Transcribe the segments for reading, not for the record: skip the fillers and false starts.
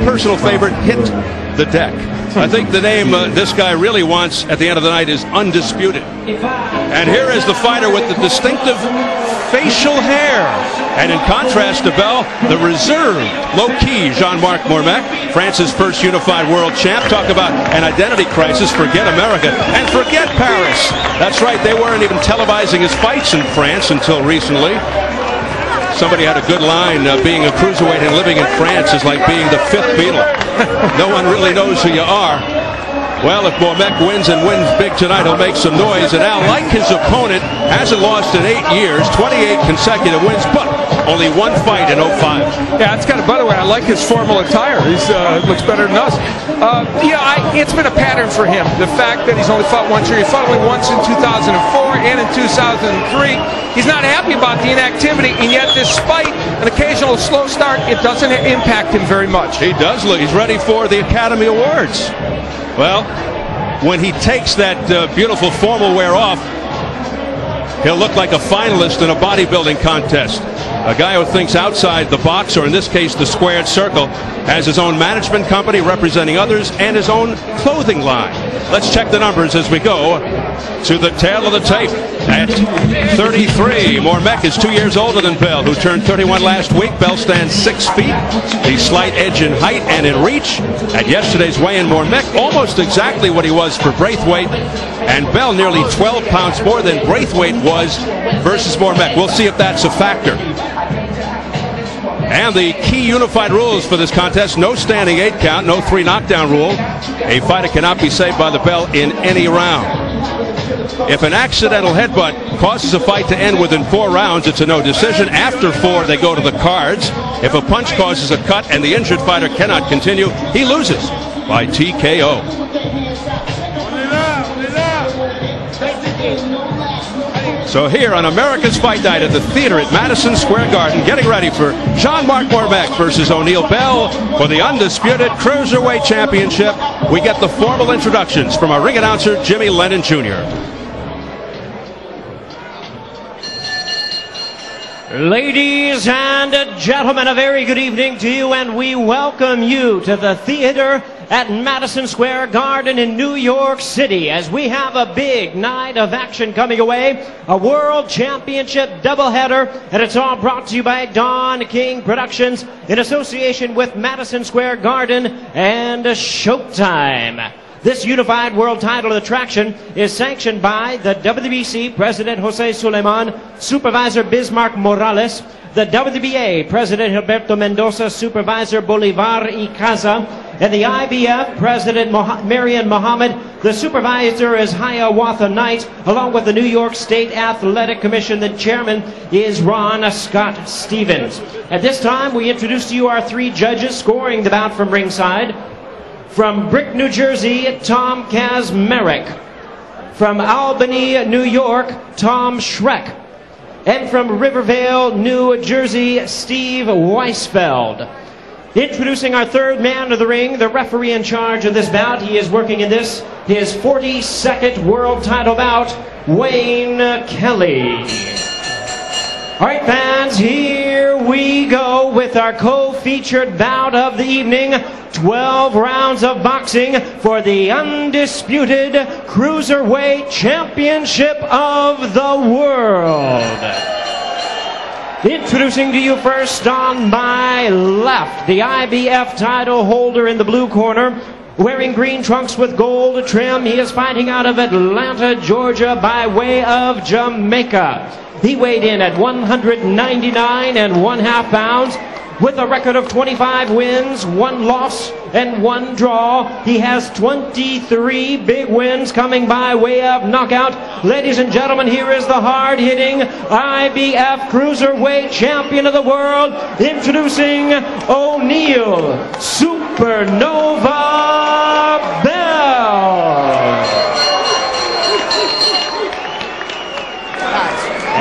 personal favorite, hit the deck. I think the name this guy really wants at the end of the night is Undisputed. And here is the fighter with the distinctive facial hair. And in contrast to Bell, the reserved, low-key Jean-Marc Mormeck, France's first unified world champ. Talk about an identity crisis. Forget America and forget Paris. That's right, they weren't even televising his fights in France until recently. Somebody had a good line, being a cruiserweight and living in France is like being the fifth Beatle. No one really knows who you are. Well, if Mormeck wins and wins big tonight, he'll make some noise. And now, like his opponent, hasn't lost in 8 years, 28 consecutive wins, but only one fight in 05. Yeah, it's kind of, by the way, I like his formal attire. He looks better than us. It's been a pattern for him. The fact that he's only fought once here. He fought only once in 2004 and in 2003. He's not happy about the inactivity, and yet despite an occasional slow start, it doesn't impact him very much. He does look. He's ready for the Academy Awards. Well, when he takes that beautiful formal wear off, he'll look like a finalist in a bodybuilding contest. A guy who thinks outside the box, or in this case the squared circle, has his own management company representing others and his own clothing line. Let's check the numbers as we go to the tail of the tape. At 33, Mormeck is 2 years older than Bell, who turned 31 last week. Bell stands 6 feet, a slight edge in height and in reach. At yesterday's weigh-in, Mormeck almost exactly what he was for Braithwaite, and Bell nearly 12 pounds more than Braithwaite was versus Mormeck. We'll see if that's a factor. And the key unified rules for this contest: no standing 8 count, no 3 knockdown rule. A fighter cannot be saved by the bell in any round. If an accidental headbutt causes a fight to end within 4 rounds, it's a no decision. After 4, they go to the cards. If a punch causes a cut and the injured fighter cannot continue, he loses by TKO. So here on America's Fight Night at the theater at Madison Square Garden, getting ready for Jean-Marc Mormeck versus O'Neal Bell for the undisputed Cruiserweight Championship. We get the formal introductions from our ring announcer, Jimmy Lennon Jr. Ladies and gentlemen, a very good evening to you, and we welcome you to the theater at Madison Square Garden in New York City, as we have a big night of action coming away, a World Championship doubleheader, and it's all brought to you by Don King Productions in association with Madison Square Garden and Showtime. This unified world title attraction is sanctioned by the WBC President Jose Suleiman, Supervisor Bismarck Morales, the WBA President Gilberto Mendoza, Supervisor Bolivar Icaza, and the IBF President Marian Mohammed. The supervisor is Hiawatha Knight, along with the New York State Athletic Commission. The chairman is Ron Scott Stevens. At this time, we introduce to you our 3 judges scoring the bout from ringside. From Brick, New Jersey, Tom Kazmarek. From Albany, New York, Tom Schreck. And from Rivervale, New Jersey, Steve Weisfeld. Introducing our 3rd man of the ring, the referee in charge of this bout. He is working in this, his 42nd world title bout, Wayne Kelly. All right, fans, here we go with our co-featured bout of the evening. 12 rounds of boxing for the undisputed Cruiserweight Championship of the world. Introducing to you first on my left, the IBF title holder in the blue corner, wearing green trunks with gold trim. He is fighting out of Atlanta, Georgia, by way of Jamaica. He weighed in at 199 1/2 pounds. With a record of 25 wins, 1 loss, and 1 draw. He has 23 big wins coming by way of knockout. Ladies and gentlemen, here is the hard-hitting IBF Cruiserweight Champion of the world, introducing O'Neal Supernova Bell.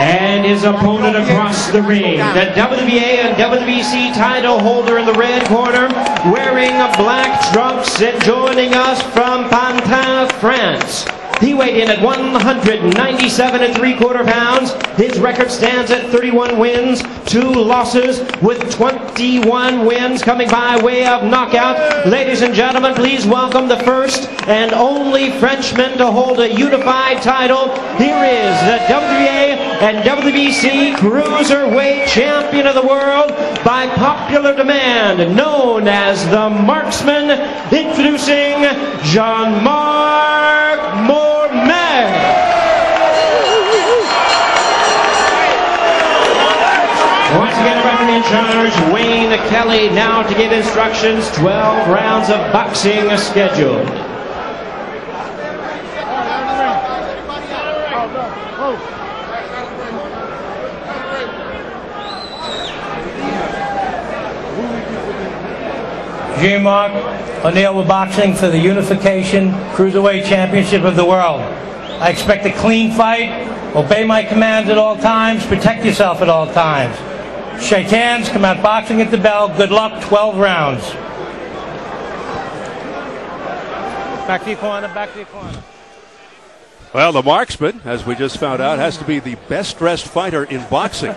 And his opponent across the ring, the WBA and WBC title holder in the red corner, wearing black trunks and joining us from Pantin, France, He weighed in at 197 3/4 pounds. His record stands at 31 wins, 2 losses, with 21 wins coming by way of knockout. Ladies and gentlemen, please welcome the first and only Frenchman to hold a unified title. Here is the WBA and WBC Cruiserweight Champion of the world by popular demand, known as the Marksman, introducing Jean-Marc Mormeck. Once again, referee in charge, Wayne Kelly, now to give instructions. 12 rounds of boxing scheduled. Jean-Marc O'Neill with boxing for the Unification Cruiserweight Championship of the World. I expect a clean fight. Obey my commands at all times. Protect yourself at all times. Shake hands. Come out boxing at the bell. Good luck. 12 rounds. Back to your corner. Back to your corner. Well, the Marksman, as we just found out, has to be the best-dressed fighter in boxing.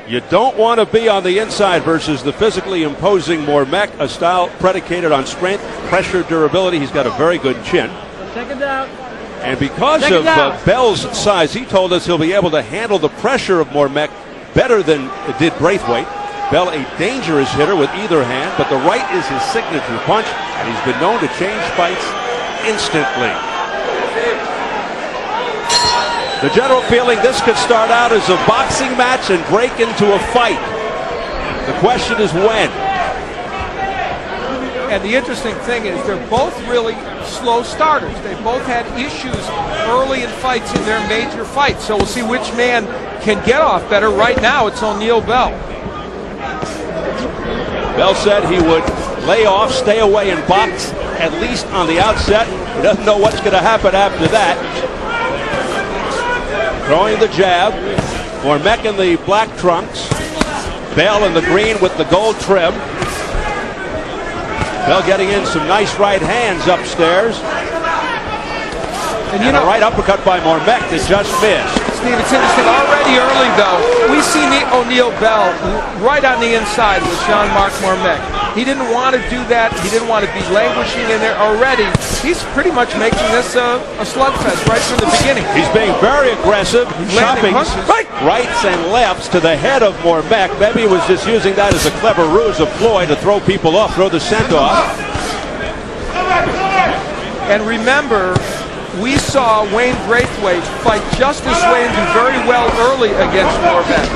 You don't want to be on the inside versus the physically imposing Mormeck, a style predicated on strength, pressure, durability. He's got a very good chin. Second out. And because of Bell's size, he told us he'll be able to handle the pressure of Mormeck better than did Braithwaite. Bell, a dangerous hitter with either hand, but the right is his signature punch, and he's been known to change fights instantly. The general feeling this could start out as a boxing match and break into a fight. The question is when. And the interesting thing is they're both really slow starters. They both had issues early in fights in their major fights. So we'll see which man can get off better. Right now it's O'Neill Bell. Bell said he would lay off, stay away and box at least on the outset. He doesn't know what's going to happen after that. Throwing the jab. Mormeck in the black trunks. Bell in the green with the gold trim. Bell getting in some nice right hands upstairs. And you know, a right uppercut by Mormeck that just missed. Steve, it's interesting. Already early, though, we see O'Neill Bell right on the inside with Jean-Marc Mormeck. He didn't want to do that. He didn't want to be languishing in there already. He's pretty much making this a slugfest right from the beginning. He's being very aggressive, chopping rights and lefts to the head of Mormeck. Maybe he was just using that as a clever ruse, a ploy to throw people off, throw the scent off. And remember, we saw Wayne Braithwaite fight just this way and do very well early against Mormeck.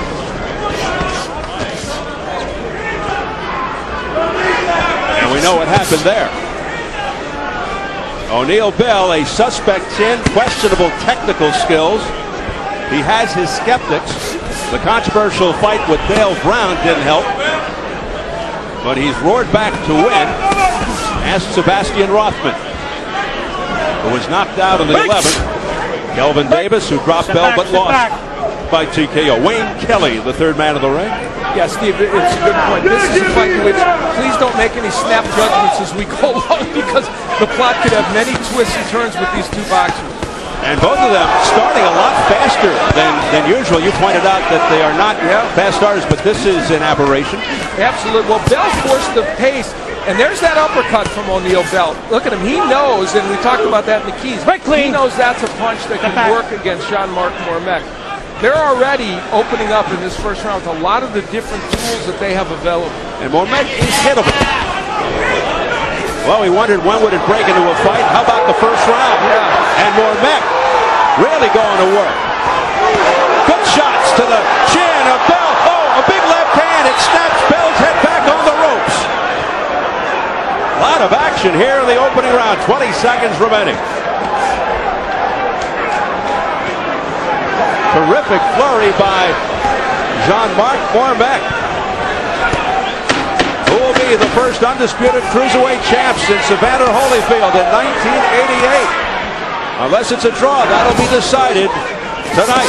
And we know what happened there. O'Neill Bell, a suspect chin, questionable technical skills. He has his skeptics. The controversial fight with Dale Brown didn't help. But he's roared back to win. Ask Sebastian Rothman, who was knocked out in the 11th. Kelvin Davis, who dropped Bell but lost by TKO. Wayne Kelly, the third man of the ring. Yeah, Steve, it's a good point. This is a fight in which please don't make any snap judgments as we go along, because the plot could have many twists and turns with these two boxers. And both of them starting a lot faster than usual. You pointed out that they are not fast starters, but this is an aberration. Absolutely. Well, Bell forced the pace. And there's that uppercut from O'Neill Bell. Look at him. He knows, and we talked about that in the keys. He knows that's a punch that can work against Jean-Marc Mormeck. They're already opening up in this first round with a lot of the different tools that they have available. And Mormeck is hittable. Well, we wondered when would it break into a fight. How about the first round? Yeah. And Mormeck really going to work. Good shots to the chin of Bell. Oh, a big left hand. It snaps Bell's head back on the ropes. A lot of action here in the opening round. 20 seconds remaining. Terrific flurry by Jean-Marc Mormeck, who will be the first undisputed cruiserweight champ since Evander Holyfield in 1988. Unless it's a draw, that'll be decided tonight.